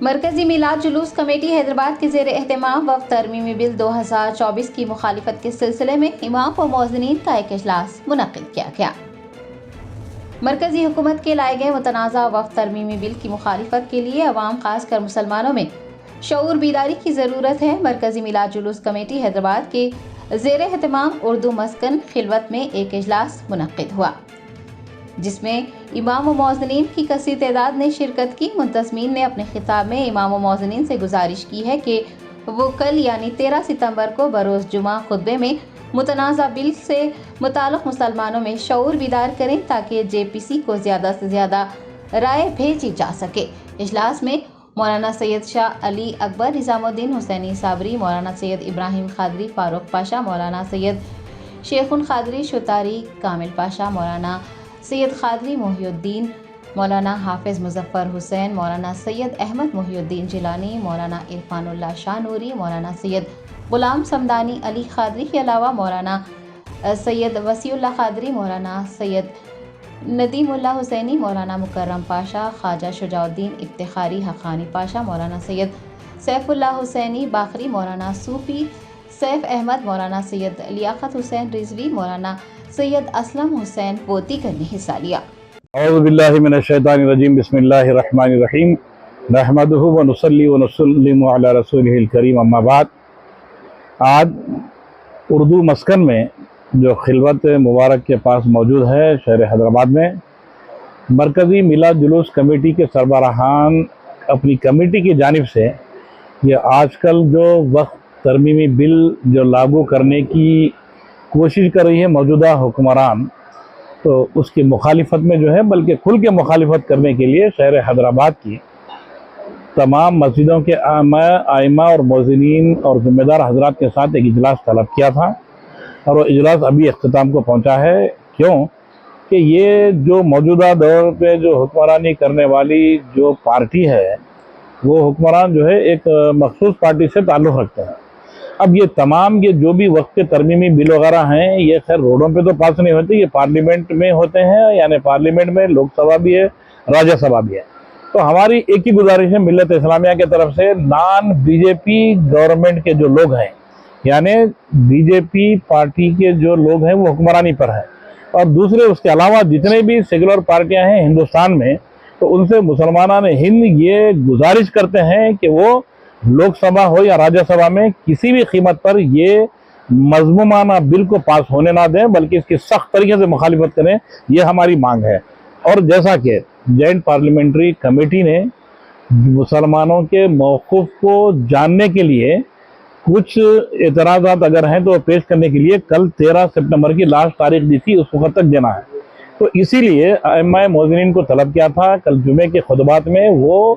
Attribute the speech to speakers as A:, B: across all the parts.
A: مرکزی میلاد جلوس کمیٹی حیدرآباد کے زیر اہتمام وفد ترمیمی بل 2024 کی مخالفت کے سلسلے میں امام و مؤذنین کا ایک اجلاس منعقد کیا گیا۔ مرکزی حکومت کے لائے گئے متنازع وفد ترمیمی بل کی مخالفت کے لیے عوام خاص کر مسلمانوں میں شعور بیداری کی ضرورت ہے۔ مرکزی میلاد جلوس کمیٹی حیدرآباد کے زیر اہتمام اردو مسکن خلوت میں ایک اجلاس منعقد ہوا، جس میں امام و مؤذنین کی کثیر تعداد نے شرکت کی۔ منتظمین نے اپنے خطاب میں امام و مؤذنین سے گزارش کی ہے کہ وہ کل یعنی 13 ستمبر کو بروز جمعہ خطبے میں متنازع بل سے متعلق مسلمانوں میں شعور بیدار کریں تاکہ JPC کو زیادہ سے زیادہ رائے بھیجی جا سکے۔ اجلاس میں مولانا سید شاہ علی اکبر نظام الدین حسینی صابری، مولانا سید ابراہیم قادری فاروق پاشا، مولانا سید شیخ قادری شتاری کامل پاشا، مولانا سید قادری محی الدین، مولانا حافظ مظفر حسین، مولانا سید احمد محی الدین جیلانی، مولانا عرفان اللہ شاہ نوری، مولانا سید غلام سمدانی علی قادری کے علاوہ مولانا سید وسیع اللہ قادری، مولانا سید ندیم اللہ حسینی، مولانا مکرم پاشا، خواجہ شجاع الدین افتخاری حقانی پاشا، مولانا سید سیف اللہ حسینی باقری، مولانا صوفی سیف احمد، مولانا سید لیاقت حسین رضوی، مولانا سید اسلم حسین بوتیکر نے حصہ لیا۔
B: اعوذ باللہ من الشیطان الرجیم، بسم اللہ الرحمن الرحیم، نحمدہ ونصلی ونسلم علی رسولہ الکریم، اما بعد۔ آج اردو مسکن میں جو خلوت مبارک کے پاس موجود ہے شہر حیدرآباد میں، مرکزی میلاد جلوس کمیٹی کے سربراہان اپنی کمیٹی کی جانب سے یہ آج کل جو وقت ترمیمی بل جو لاگو کرنے کی کوشش کر رہی ہے موجودہ حکمران، تو اس کی مخالفت میں جو ہے بلکہ کھل کے مخالفت کرنے کے لیے شہر حیدرآباد کی تمام مسجدوں کے ائمہ اور مؤذنین اور ذمہ دار حضرات کے ساتھ ایک اجلاس طلب کیا تھا، اور وہ اجلاس ابھی اختتام کو پہنچا ہے۔ کیوں کہ یہ جو موجودہ دور پہ جو حکمرانی کرنے والی جو پارٹی ہے، وہ حکمران جو ہے ایک مخصوص پارٹی سے تعلق رکھتے ہیں۔ اب یہ تمام یہ جو بھی وقت کے ترمیمی بل وغیرہ ہیں، یہ خیر روڈوں پہ تو پاس نہیں ہوتے، یہ پارلیمنٹ میں ہوتے ہیں، یعنی پارلیمنٹ میں لوک سبھا بھی ہے، راجیہ سبھا بھی ہے۔ تو ہماری ایک ہی گزارش ہے ملت اسلامیہ کی طرف سے، نان BJP گورنمنٹ کے جو لوگ ہیں، یعنی BJP پارٹی کے جو لوگ ہیں وہ حکمرانی پر ہیں، اور دوسرے اس کے علاوہ جتنے بھی سیکولر پارٹیاں ہیں ہندوستان میں، تو ان سے مسلمانان ہند یہ گزارش کرتے ہیں کہ وہ لوک سبھا ہو یا راجیہ سبھا میں کسی بھی قیمت پر یہ مذمومانہ بل کو پاس ہونے نہ دیں، بلکہ اس کی سخت طریقے سے مخالفت کریں، یہ ہماری مانگ ہے۔ اور جیسا کہ جوائنٹ پارلیمنٹری کمیٹی نے مسلمانوں کے موقف کو جاننے کے لیے کچھ اعتراضات اگر ہیں تو پیش کرنے کے لیے کل 13 ستمبر کی لاسٹ تاریخ دی تھی، اس وقت تک دینا ہے۔ تو اسی لیے ائمہ مؤذنین کو طلب کیا تھا کل جمعے کے خطبات میں وہ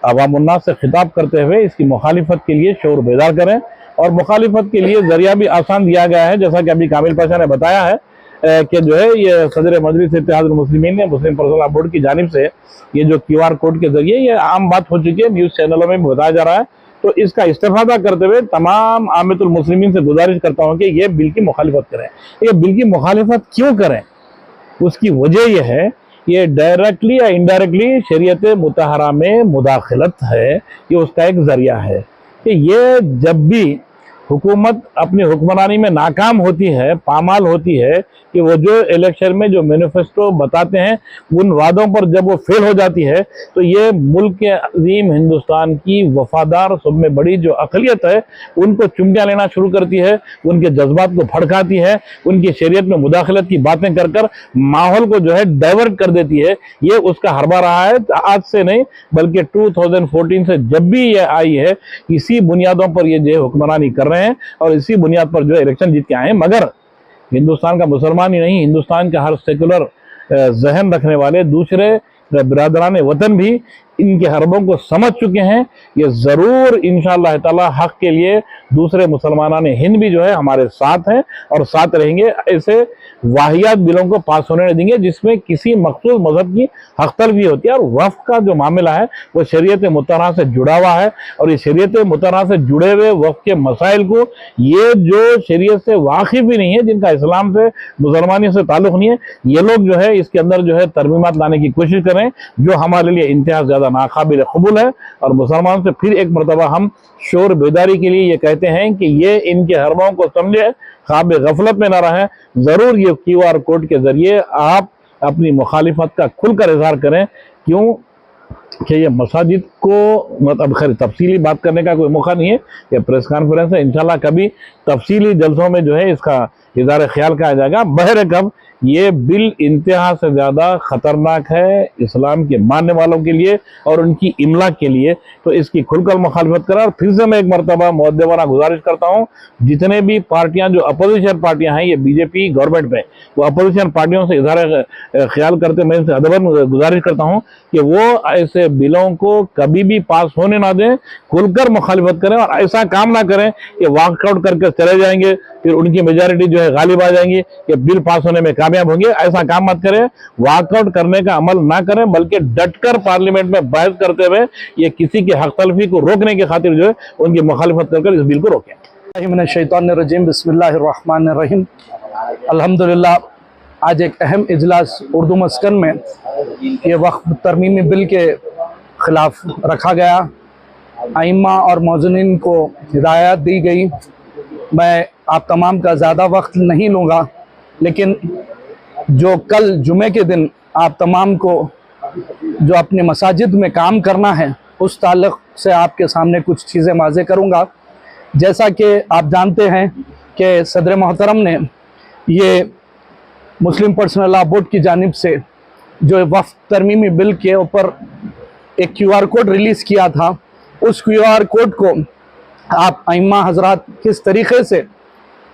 B: عوام الناس سے خطاب کرتے ہوئے اس کی مخالفت کے لیے شعور بیدار کریں، اور مخالفت کے لیے ذریعہ بھی آسان دیا گیا ہے، جیسا کہ ابھی کامل پاشا نے بتایا ہے کہ جو ہے یہ صدر مجلس اتحاد المسلمین نے مسلم پرسنل لاء بورڈ کی جانب سے یہ جو QR کوڈ کے ذریعے یہ عام بات ہو چکی ہے، نیوز چینلوں میں بھی بتایا جا رہا ہے۔ تو اس کا استفادہ کرتے ہوئے تمام عامت المسلمین سے گزارش کرتا ہوں کہ یہ بل کی مخالفت کریں۔ یہ بل کی مخالفت کیوں کریں؟ اس کی وجہ یہ ہے، یہ ڈائریکٹلی یا انڈائریکٹلی شریعت مطہرہ میں مداخلت ہے، یہ اس کا ایک ذریعہ ہے کہ یہ جب بھی حکومت اپنی حکمرانی میں ناکام ہوتی ہے، پامال ہوتی ہے، کہ وہ جو الیکشن میں جو مینیفیسٹو بتاتے ہیں ان وعدوں پر جب وہ فیل ہو جاتی ہے، تو یہ ملک کے عظیم ہندوستان کی وفادار سب میں بڑی جو اقلیت ہے ان کو چمٹیاں لینا شروع کرتی ہے، ان کے جذبات کو بھڑکاتی ہے، ان کی شریعت میں مداخلت کی باتیں کر کر ماحول کو جو ہے ڈائیورٹ کر دیتی ہے۔ یہ اس کا حربہ رہا ہے، آج سے نہیں بلکہ 2014 سے جب بھی یہ آئی ہے، اسی بنیادوں پر یہ جو حکمرانی کر رہے ہیں اور اسی بنیاد پر جو الیکشن جیت کے آئے ہیں۔ مگر ہندوستان کا مسلمان ہی نہیں، ہندوستان کا ہر سیکولر ذہن رکھنے والے دوسرے برادران وطن بھی ان کے حربوں کو سمجھ چکے ہیں۔ یہ ضرور انشاءاللہ تعالی حق کے لیے دوسرے مسلمانان ہند بھی جو ہے ہمارے ساتھ ہیں اور ساتھ رہیں گے، ایسے واحیات بلوں کو پاس ہونے دیں گے جس میں کسی مخصوص مذہب کی حق تلفی ہوتی ہے۔ اور وقف کا جو معاملہ ہے وہ شریعت مطہرہ سے جڑا ہوا ہے، اور یہ شریعت مطہرہ سے جڑے ہوئے وقف کے مسائل کو یہ جو شریعت سے واقف بھی نہیں ہے، جن کا اسلام سے مسلمانی سے تعلق نہیں ہے، یہ لوگ جو ہے اس کے اندر جو ہے ترمیمات لانے کی کوشش کریں جو ہمارے لیے انتہا زیادہ ज़्यादा नाकाबिल कबूल है। और मुसलमान से फिर एक मरतबा हम शोर बेदारी के लिए ये कहते हैं कि ये इनके हरमों को समझे, ख्वाब गफलत में ना रहें। ज़रूर ये QR कोड के ज़रिए आप अपनी मुखालिफत का खुलकर इजहार करें। क्यों कि ये मसाजिद को मतलब खैर तफसीली बात करने का कोई मौका नहीं है, ये प्रेस कॉन्फ्रेंस है, इंशाल्लाह कभी तफसीली जलसों में जो है इसका इज़हार ख्याल किया जाएगा। बहरकम ये बिल इंतहा से ज़्यादा ख़तरनाक है इस्लाम के मानने वालों के लिए और उनकी इमला के लिए, तो इसकी खुलकर मुखालफत करें। और फिर से मैं एक मरतबा मुअद्दबाना गुजारिश करता हूँ, जितने भी पार्टियाँ जो अपोजिशन पार्टियाँ हैं, ये बीजेपी गवर्नमेंट में, वो अपोजिशन पार्टियों से इज़हार ख्याल करते मैं इनसे अदबन गुजारिश करता हूँ कि वो ऐसे बिलों को कभी भी पास होने ना दें, खुलकर मुखालफत करें। और ऐसा काम ना करें कि वॉकआउट करके चले जाएंगे, फिर उनकी मेजॉरिटी जो है गालिब आ जाएंगी, कि बिल पास होने में कामयाब होंगे। ऐसा काम मत करें, वॉकआउट करने का अमल ना करें, बल्कि डटकर पार्लियामेंट में बहस करते हुए ये किसी की हक तलफी को रोकने की खातिर जो है उनकी मुखालिफत कर इस बिल को रोकें।
C: मिनश्शैतानिर्रजीम, बिस्मिल्लाहिर्रहमानिर्रहीम। अल्हम्दुलिल्लाह, आज एक अहम इजलास उर्दू मस्कन में ये वक्फ तरमीमी बिल के ख़िलाफ़ रखा गया। आइम्मा और मौज़नीन को हिदायत दी गई। मैं आप तमाम का ज़्यादा वक्त नहीं लूँगा, लेकिन जो कल जुमे के दिन आप तमाम को जो अपने मसाजिद में काम करना है, उस ताल्लुक़ से आपके सामने कुछ चीज़ें वाज़े करूँगा। जैसा कि आप जानते हैं कि सदर मोहतरम ने ये मुस्लिम पर्सनल लॉ बोर्ड की जानिब से जो वक्फ तरमीमी बिल के ऊपर एक QR कोड रिलीज़ किया था, उस QR कोड को आप आइम्मा हजरात किस तरीक़े से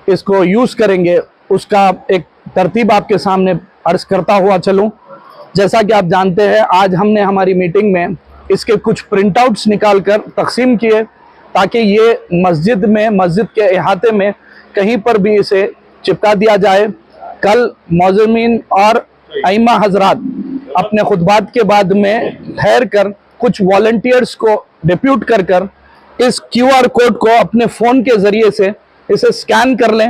C: इसको यूज़ करेंगे, उसका एक तरतीब आपके सामने अर्ज़ करता हुआ चलूँ। जैसा कि आप जानते हैं, आज हमने हमारी मीटिंग में इसके कुछ प्रिंट आउट्स निकाल कर तकसीम किए, ताकि ये मस्जिद में, मस्जिद के अहाते में कहीं पर भी इसे चिपका दिया जाए। कल मौज़मीन और आइम्मा हजरात अपने खुतबात के बाद में ठहर कर कुछ वॉलंटियर्स को डिप्यूट कर कर इस QR कोड को अपने फ़ोन के ज़रिए से इसे स्कैन कर लें।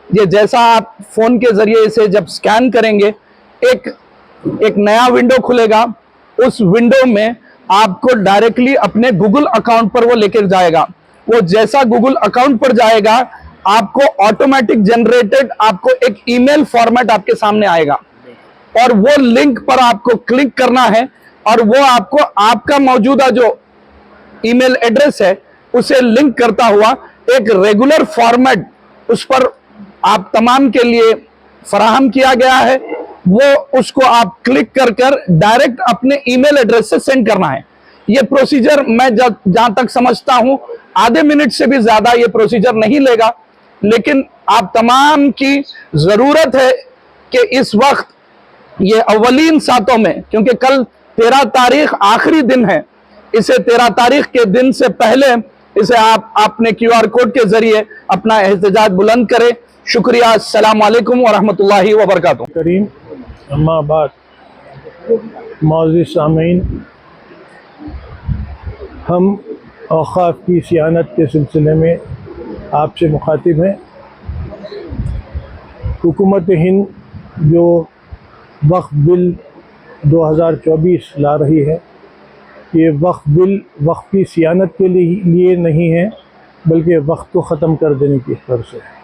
C: ये जैसा आप फ़ोन के ज़रिए इसे जब स्कैन करेंगे, एक नया विंडो खुलेगा। उस विंडो में आपको डायरेक्टली अपने गूगल अकाउंट पर वो लेकर जाएगा। वो जैसा गूगल अकाउंट पर जाएगा, आपको ऑटोमेटिक जनरेटेड आपको एक ईमेल फॉर्मेट आपके सामने आएगा, और वो लिंक पर आपको क्लिक करना है, और वो आपको आपका मौजूदा जो ईमेल एड्रेस है उसे लिंक करता हुआ एक रेगुलर फॉर्मेट उस पर आप तमाम के लिए फराहम किया गया है। वो उसको आप क्लिक कर कर डायरेक्ट अपने ईमेल एड्रेस से सेंड करना है। ये प्रोसीजर मैं जहां तक समझता हूं आधे मिनट से भी ज्यादा ये प्रोसीजर नहीं लेगा, लेकिन आप तमाम की जरूरत है कि इस वक्त ये अव्वलीन सातों में, क्योंकि कल 13 तारीख आखिरी दिन है, इसे 13 तारीख के दिन से पहले इसे आप अपने QR कोड के जरिए अपना एहतजाज बुलंद करें। शुक्रिया। अस्सलाम वालेकुम व रहमतुल्लाहि व बरकातुहू।
D: करीम, अम्मा बाद, मौजूद सामीन, हम औक़ाफ़ की सियानत के सिलसिले में आपसे मुखातिब हैं। हुकूमत हिंद जो वक्फ बिल 2024 ला रही है, ये वक्फ बिल वक्फ की सियानत के लिए नहीं है, बल्कि वक्फ को ख़त्म कर देने की तरफ से है।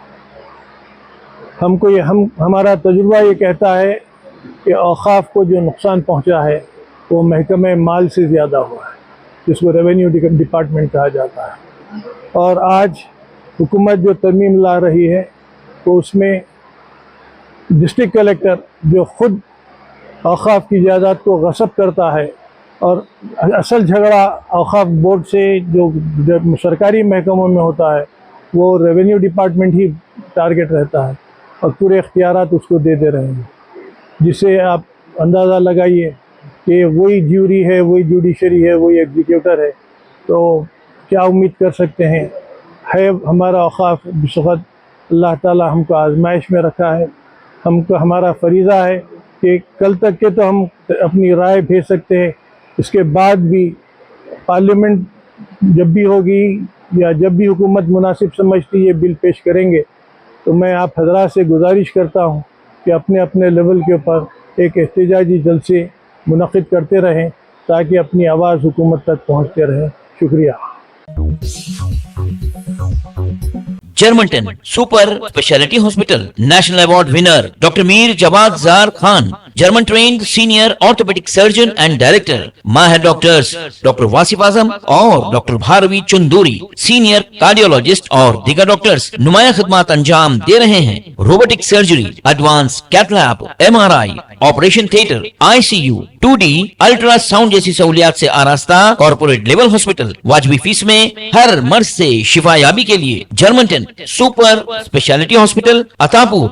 D: हमको ये हमारा तजुर्बा ये कहता है कि औक़ाफ़ को जो नुकसान पहुंचा है वो महकमे माल से ज़्यादा हुआ है, जिसको रेवेन्यू डिपार्टमेंट कहा जाता है। और आज हुकूमत जो तरमीम ला रही है, तो उसमें डिस्ट्रिक्ट कलेक्टर जो ख़ुद औक़ाफ़ की जायदाद को गसब करता है, और असल झगड़ा औक़ाफ़ बोर्ड से जो सरकारी महकमों में होता है, वो रेवेन्यू डिपार्टमेंट ही टारगेट रहता है, और पूरे इख्तियारात उसको दे रहे हैं, जिससे आप अंदाज़ा लगाइए कि वही ज्यूरी है, वही जुडिशरी है, वही एग्जीक्यूटर है। तो क्या उम्मीद कर सकते हैं? है हमारा औक़ाफ़ इस वक़्त अल्लाह ताला हमको आजमाइश में रखा है। हमको हमारा फरीज़ा है कि कल तक के तो हम अपनी राय भेज सकते हैं, इसके बाद भी पार्लियामेंट जब भी होगी या जब भी हुकूमत मुनासिब समझती ये बिल पेश करेंगे, तो मैं आप हज़रात से गुजारिश करता हूँ कि अपने अपने लेवल के ऊपर एक एहतजाजी जलसे मुनक़िद करते रहें, ताकि अपनी आवाज़ हुकूमत तक पहुँचते रहे। शुक्रिया।
E: जर्मनटन super speciality hospital, national award winner doctor Mir Jawad Jar Khan, German trained senior orthopaedic surgeon and director, माहिर डॉक्टर्स डॉक्टर वासिफ आजम और doctor Bharvi Chanduri, senior cardiologist और दीगर डॉक्टर्स नुमाया खिदमत अंजाम दे रहे हैं। Robotic surgery, advance cath lab, MRI, operation theatre, ICU, 2D ultrasound जैसी सहूलियात से आरास्ता कॉर्पोरेट लेवल हॉस्पिटल, वाजबी फीस में हर मर्ज से शिफायाबी के लिए Germanton super speciality hospital, Attapur.